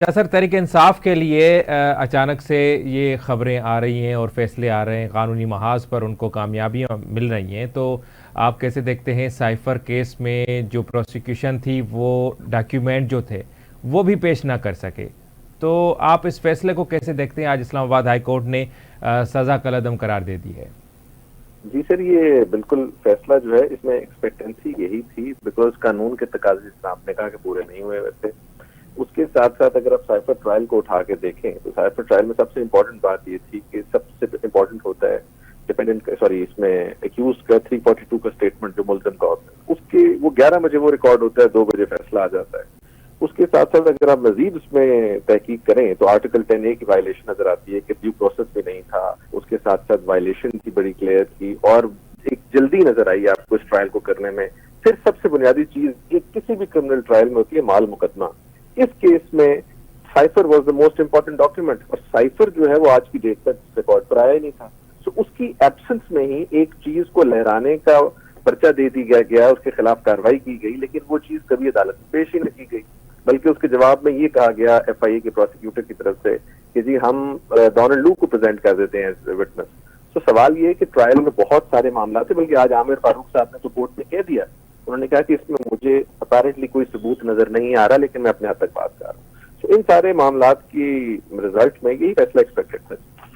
क्या सर, तहरीक इंसाफ के लिए अचानक से ये खबरें आ रही हैं और फैसले आ रहे हैं, कानूनी महाज पर उनको कामयाबियां मिल रही हैं, तो आप कैसे देखते हैं साइफर केस में जो प्रोसिक्यूशन थी वो डॉक्यूमेंट जो थे वो भी पेश ना कर सके, तो आप इस फैसले को कैसे देखते हैं? आज इस्लामाबाद हाई कोर्ट ने सज़ा कलअदम करार दे दी है। जी सर, ये बिल्कुल फैसला जो है इसमें एक्सपेक्टेंसी यही थी, बिकॉज कानून के तकाजे जिस आपने कहा कि पूरे नहीं हुए वैसे। उसके साथ साथ अगर आप साइफर ट्रायल को उठा के देखें तो साइफर ट्रायल में सबसे इम्पोर्टेंट बात ये थी कि सबसे इम्पोर्टेंट होता है डिपेंडेंट इसमें एक्यूज का 342 का स्टेटमेंट जो मुल्जिम का होता है उसके वो 11 बजे वो रिकॉर्ड होता है, 2 बजे फैसला आ जाता है। उसके साथ साथ अगर आप मजीद उसमें तहकीक करें तो आर्टिकल 10A की वायलेशन नजर आती है कि ड्यू प्रोसेस भी नहीं था। उसके साथ साथ वायलेशन की बड़ी क्लियर थी और एक जल्दी नजर आई आपको इस ट्रायल को करने में। फिर सबसे बुनियादी चीज ये किसी भी क्रिमिनल ट्रायल में होती है माल मुकदमा। इस केस में cipher was the most important document और साइफर जो है वो आज की डेट तक रिकॉर्ड पर आया ही नहीं था। तो उसकी एब्सेंस में ही एक चीज को लहराने का पर्चा दे दी गया, उसके खिलाफ कार्रवाई की गई, लेकिन वो चीज कभी अदालत में पेश ही नहीं की गई, बल्कि उसके जवाब में ये कहा गया FIA के प्रोसिक्यूटर की तरफ से कि जी हम डोनाल्ड लू को प्रेजेंट कर देते हैं एज विटनेस। तो सवाल ये है कि ट्रायल में बहुत सारे मामला थे, बल्कि आज आमिर फारूक साहब ने तो कोर्ट में कह दिया, उन्होंने कहा कि इसमें मुझे अपेरेंटली कोई सबूत नजर नहीं आ रहा, लेकिन मैं अपने हद तक बात कर रहा हूँ। तो इन सारे मामला की रिजल्ट में यही फैसला एक्सपेक्टेड था।